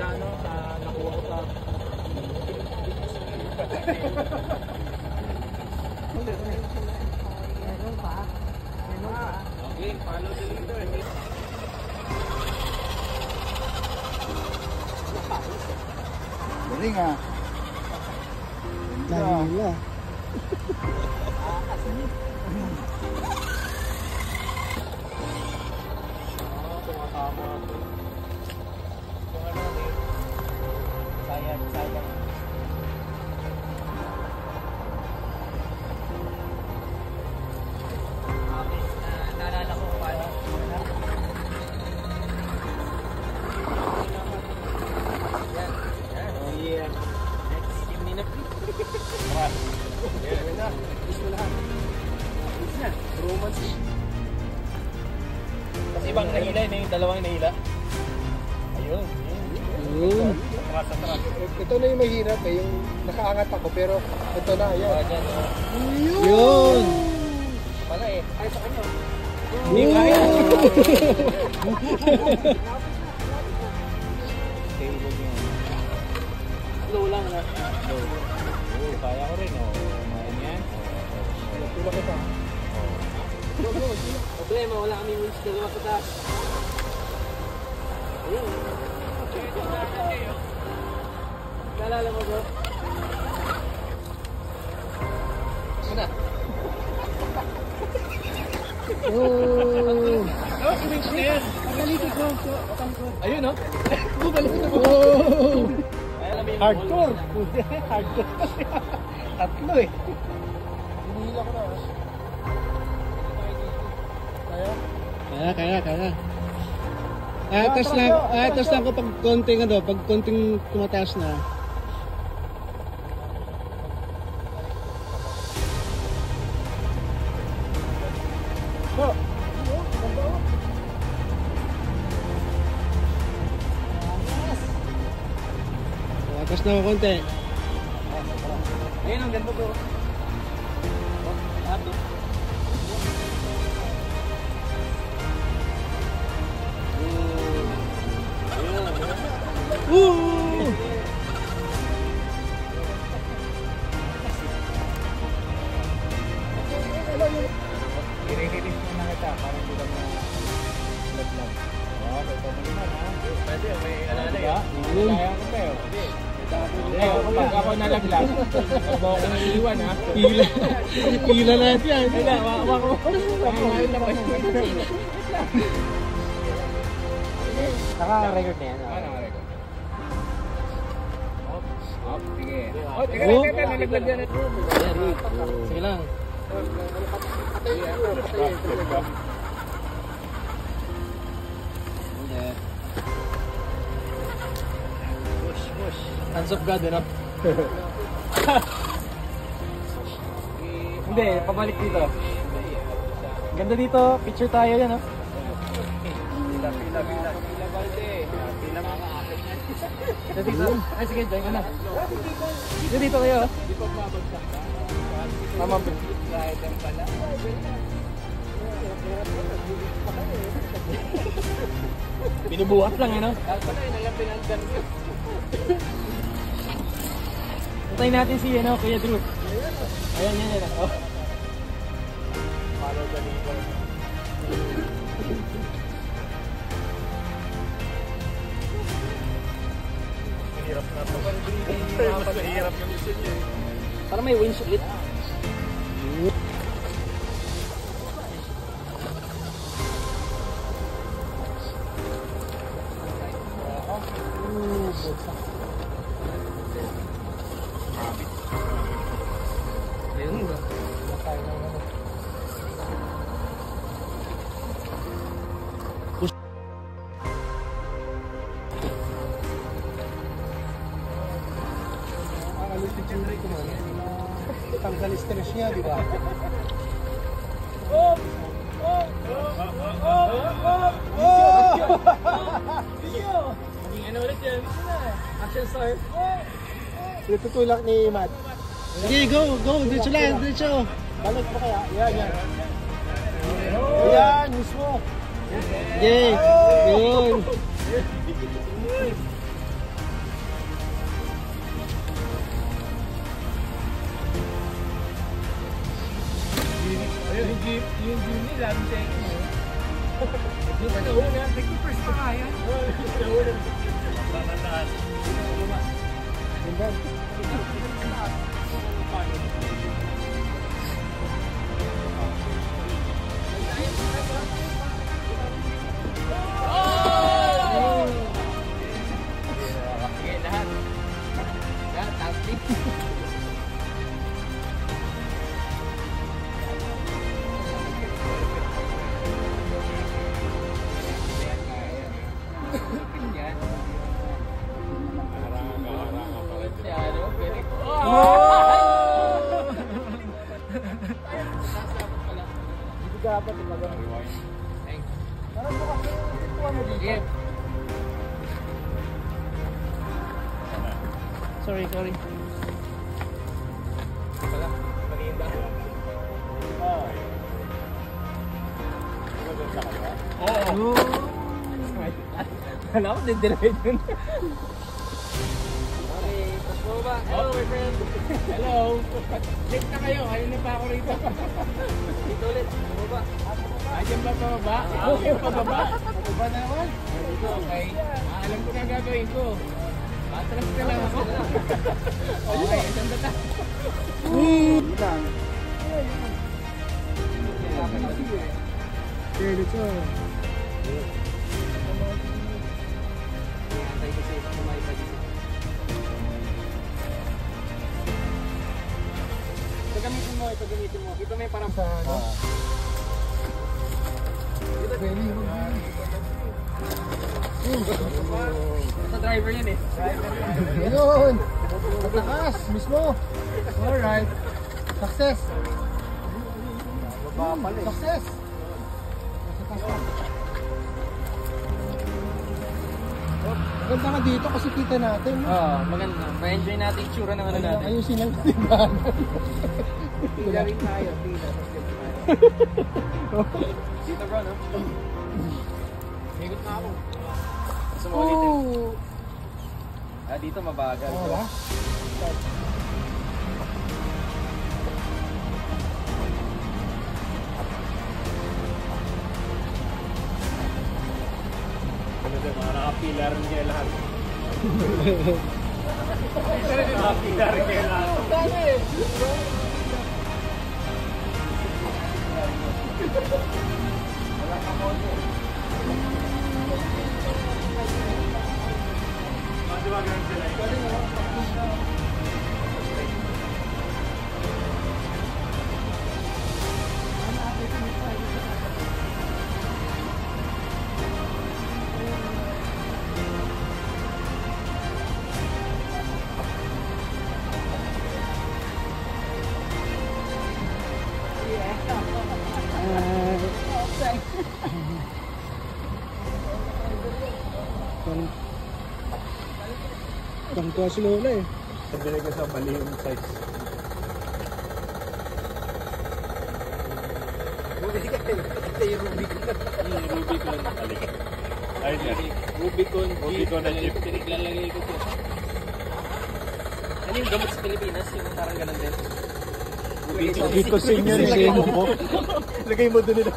sa ano, sa nakuha ko sa... Meron pa. Okay, follow the leader. Galing ah. Nahila. Naalala ko paano. Oh yeah. Next 15 minutes. Yan na. Gusto lahat. Gusto na. Romance. Tapos ibang nahila, yung dalawang nahila. Ayun. Ayun. Ito na yung mahirap eh, yung nakaangat ako pero ito na, yan. Yun. Pala eh. Ay sa kanya. Hindi kaya. Slow lang na. Slow. Oo, kaya ko rin. Kaya niyan. Tulak ito. Problema, wala kami winch dalawa sa taas. Ayun. Naalala mo bro? Ano? Oh. Oh, winch na yan. Pagalitin ko. Ayun no? Bumalik ko. Oh. Hardcore. Hardcore. Tatlo eh. Hinihila ko na. Kaya? Kaya. Atas lang ko pag konting ano, pag konting tumataas na. Atas na ko konti. Ayun ang ganda bro. Happy. Woo! Hiri-hiris mo na kita para hindi lang na laglag. Oo, ito mo naman ha. Pwede, may alala yun. Kaya ko kayo. Hindi, kapag ako nalaglag, huwag ako naiiwan ha. Pila lahat yan. Hindi, wako. Naka-record na yan. Naka-record. Up, sige. Oh, teka, nalaglag yan. Sige lang. Hands of God, ano? Hindi, pabalik dito. Ganda dito, picture tayo yan, no? Pila, balde. Pila mga akin. Ito dito. Ay, sige, dyan ka na. Dito kayo. Di pa mabagsak ka. Tama, Ride pala. Binubuhat lang, ano? Pala, nalapinandan mo. Puntayin natin si Kuya Drew. Ayan, yan. Oh. Follow the leader. Mahirap na ito. Mas mahirap yung mission niya eh. Parang may winch ulit. Tanggal stress niya, di ba? Maging ano ulit yan? Action star. Tutulak ni Matt. Sige, go. Diretso lang, diretso. Balik mo kaya? Yan. Yan, mismo. Yay! Yun! jeep nila, ang take mo. Yung nauna, nag-first pa kaya. Nauna. Matataan. Ganda. Dapat talagang rewind. Thanks. Parang mo kasi ito ano dito. Sorry. Wala, maliinda. Oo. Alam ko, didelay dun. Okay, pasok ba? Hello, my friend. Hello. Late na kayo, ayun na pa ako rito. Dito ulit, baba. Ayun ba pababa? Okay, pababa. Pababa na naman. Dito, okay. Alam ko na gagawin ko. Atras ka lang ako. Okay, saan ba ta? Lang. Okay, let's go. Antay kasi kumain pa dito. Pagamitin mo. Ito may parang Sa ano? sa driver yan eh. Ayun! Matakas! Mismo! Alright! Success! Success! Maganda nga dito kasi kita natin. Oo, maganda. Ma-enjoy natin yung tsura ng ano natin. Ayusin lang tindahan. Pila rin tayo. Dito bro, no? Higot na ako. Gusto mo ulitin? Dito mabagal. Oo ba? Ano din, mga nakapilar niya lahat. Nakapilar niya lahat. Matiwagan sila. Tangtuwa si Lola eh. Sabi ko sa mali yung size. Rubicon. Ayun yan. Rubicon na chip. Pinaglalagay ko po. Ano yung gamot sa Pilipinas? Yung parang ganun din. Rubicon senior. Lagay mo doon nila.